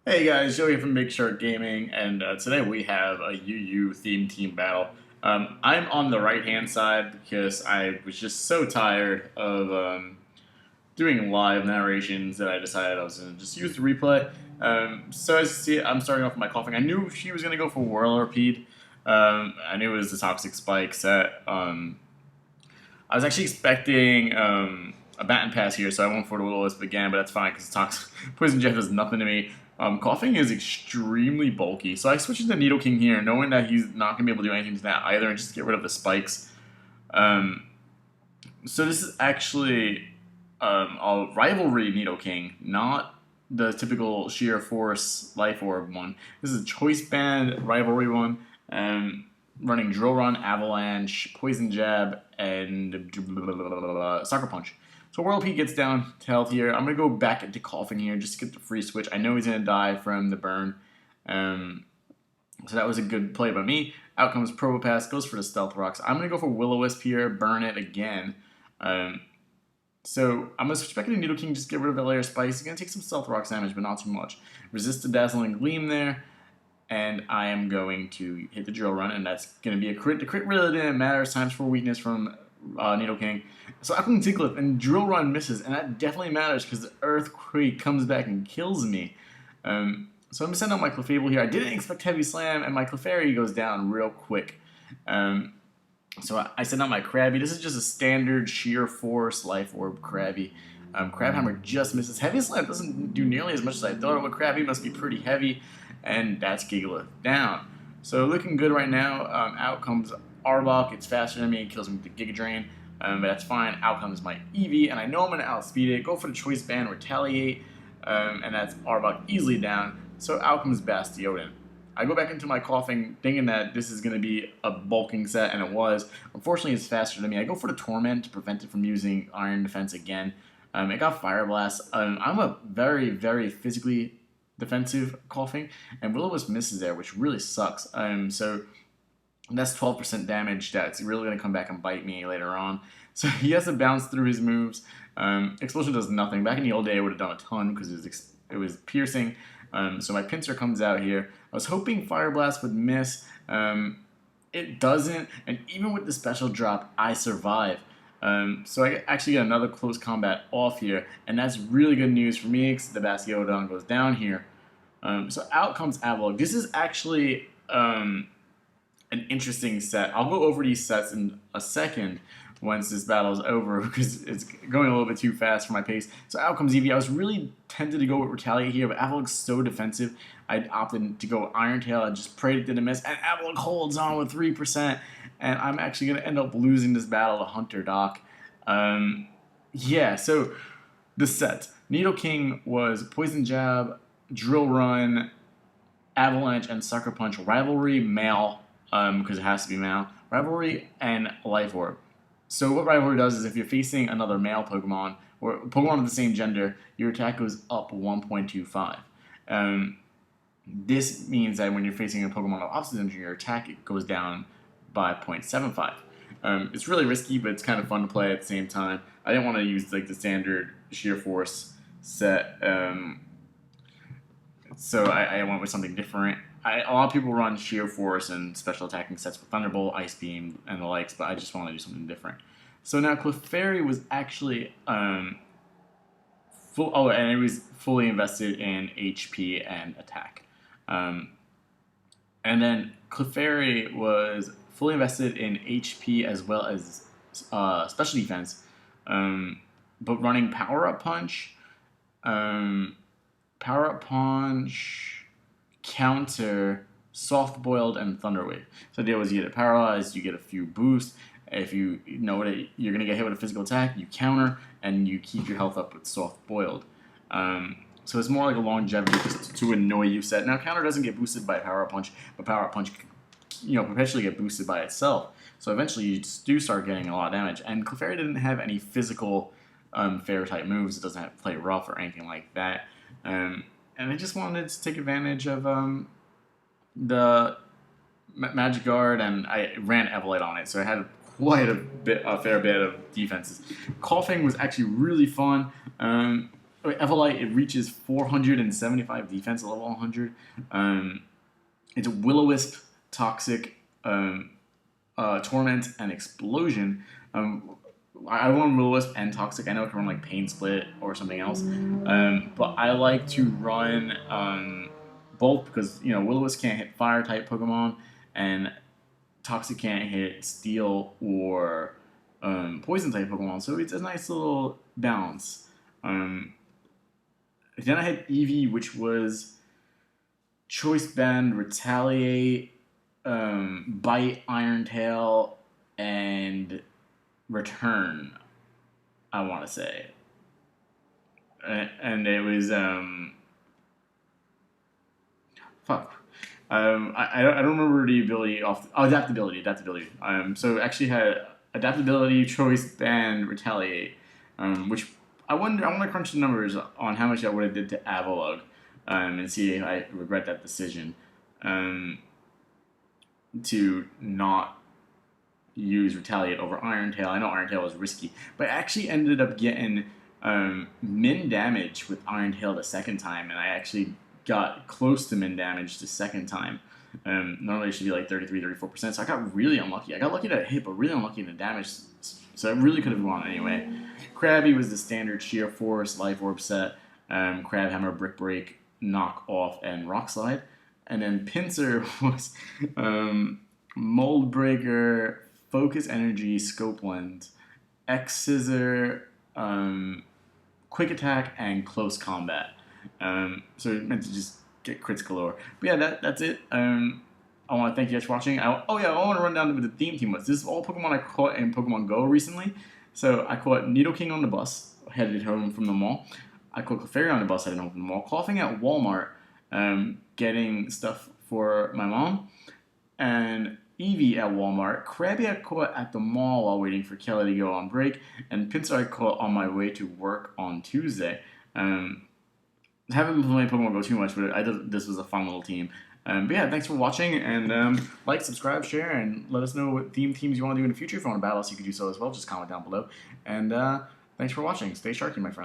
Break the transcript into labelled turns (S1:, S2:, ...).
S1: Hey guys, Joey from Big Shark Gaming, and today we have a UU themed team battle. I'm on the right hand side because I was just so tired of doing live narrations that I decided I was going to just use the replay. So as you see, I'm starting off with my coughing. I knew she was going to go for Whirlipede. I knew it was the Toxic Spike set. I was actually expecting a Baton Pass here, so I went for the Little Wisp again, but that's fine because Toxic Poison Jet does nothing to me. Coughing is extremely bulky, so I switched into Needle King here, knowing that he's not going to be able to do anything to that either, and just get rid of the spikes. So this is actually a rivalry Needle King, not the typical Sheer Force Life Orb one. This is a Choice Band rivalry one, running Drill Run, Avalanche, Poison Jab, and Sucker Punch. So Whirlipede gets down to health here. I'm going to go back into Coughing here just to get the free switch. I know he's going to die from the burn. So that was a good play by me. Out comes Probopass, goes for the Stealth Rocks. I'm going to go for Will-O-Wisp here, burn it again. So I'm going to switch back into Needle King, just get rid of the layer Spice. He's going to take some Stealth Rocks damage, but not too much. Resist the Dazzling Gleam there. And I am going to hit the Drill Run, and that's going to be a crit. The crit really didn't matter. It's times 4 weakness from Needle King. So I can Tinkliff, and Drill Run misses, and that definitely matters because the Earthquake comes back and kills me. So I'm going to send out my Clefable here. I didn't expect Heavy Slam, and my Clefairy goes down real quick. So I send out my Krabby. This is just a standard Sheer Force Life Orb Krabby. Crabhammer just misses. Heavy Slam doesn't do nearly as much as I thought it would. Krabby must be pretty heavy, and that's Gigalith down. So looking good right now. Out comes Arbok. It's faster than me. It kills me with the Giga Drain. But that's fine. Out comes my Eevee, and I know I'm going to outspeed it. Go for the Choice Band, Retaliate, and that's Arbok easily down. So out comes Bastiodon. I go back into my Coughing thinking that this is going to be a bulking set, and it was. Unfortunately, it's faster than me. I go for the Torment to prevent it from using Iron Defense again. It got Fire Blast. I'm a very, very physically defensive Coughing, and Will-O-Wisp misses there, which really sucks. So that's 12% damage. That's really going to come back and bite me later on. So he has to bounce through his moves. Explosion does nothing. Back in the old day, I would have done a ton because it was piercing. So my Pinsir comes out here. I was hoping Fire Blast would miss. It doesn't, and even with the special drop, I survive. So I actually get another close combat off here, and that's really good news for me because the Bastiodon goes down here. So out comes Avalugg. This is actually an interesting set. I'll go over these sets in a second once this battle is over because it's going a little bit too fast for my pace. So out comes Eevee. I was really tempted to go with Retaliate here, but Avalugg's so defensive. I opted to go Iron Tail. I just prayed it didn't miss, and Avalugg holds on with 3%, and I'm actually going to end up losing this battle to Hunterdoc. Yeah, so the set. Needle King was Poison Jab, Drill Run, Avalanche, and Sucker Punch. Rivalry, male, because it has to be male. Rivalry and Life Orb. So what Rivalry does is if you're facing another male Pokemon, or Pokemon of the same gender, your attack goes up 1.25. This means that when you're facing a Pokemon of opposite gender, your attack goes down by 0.75. It's really risky, but it's kind of fun to play at the same time. I didn't want to use like the standard Sheer Force set, so I went with something different. A lot of people run Sheer Force and special attacking sets with Thunderbolt, Ice Beam, and the likes, but I just want to do something different. So now Clefairy was actually and it was fully invested in HP and attack. And then Clefairy was fully invested in HP as well as special defense, but running Power Up Punch, Counter, Soft Boiled, and Thunder Wave. So the idea was you get it paralyzed, you get a few boosts. If you know that you're going to get hit with a physical attack, you counter, and you keep your health up with Soft Boiled. So it's more like a longevity just to annoy you set. Now, counter doesn't get boosted by Power Up Punch, but Power Up Punch perpetually get boosted by itself. So eventually you do start getting a lot of damage. And Clefairy didn't have any physical fair type moves. It doesn't have to play rough or anything like that. And I just wanted to take advantage of the Magic Guard, and I ran Evolite on it, so I had a fair bit of defenses. Coughing was actually really fun. Evalugg, it reaches 475 defense at level 100. It's Will-O-Wisp, Toxic, Torment, and Explosion. I run Will-O-Wisp and Toxic. I know it can run like Pain Split or something else, but I like to run both because Will-O-Wisp can't hit Fire type Pokemon, and Toxic can't hit Steel or Poison type Pokemon. So it's a nice little balance. Then I had Eevee, which was Choice Band, Retaliate, Bite, Iron Tail, and Return, I want to say. And it was, I don't remember the ability adaptability. So actually had adaptability, Choice Band, Retaliate, which I want to crunch the numbers on how much that would have did to Avalugg, and see if I regret that decision, to not use Retaliate over Iron Tail. I know Iron Tail was risky, but I actually ended up getting min damage with Iron Tail the second time, and I actually got close to min damage the second time. Normally it should be like 33-34%, so I got really unlucky. I got lucky to hit, but really unlucky in the damage, so it really could have gone anyway. Krabby was the standard Sheer Force, Life Orb set, Crab Hammer, Brick Break, Knock Off, and Rock Slide. And then Pinsir was Mold Breaker, Focus Energy, Scope Lens, X Scissor, Quick Attack, and Close Combat. So it meant to just get crits galore. But yeah, that's it. I want to thank you guys for watching. I want to run down what the theme team was. This is all Pokemon I caught in Pokemon Go recently. So I caught Nidoking on the bus, headed home from the mall. I caught Clefairy on the bus, headed home from the mall. Coughing at Walmart, getting stuff for my mom. And Eevee at Walmart. Krabby I caught at the mall while waiting for Kelly to go on break. And Pinsir I caught on my way to work on Tuesday. I haven't been playing Pokemon Go too much, but this was a fun little team. But yeah, thanks for watching, and like, subscribe, share, and let us know what teams you want to do in the future. If you want to battle us, you can do so as well. Just comment down below. And thanks for watching. Stay sharky, my friend.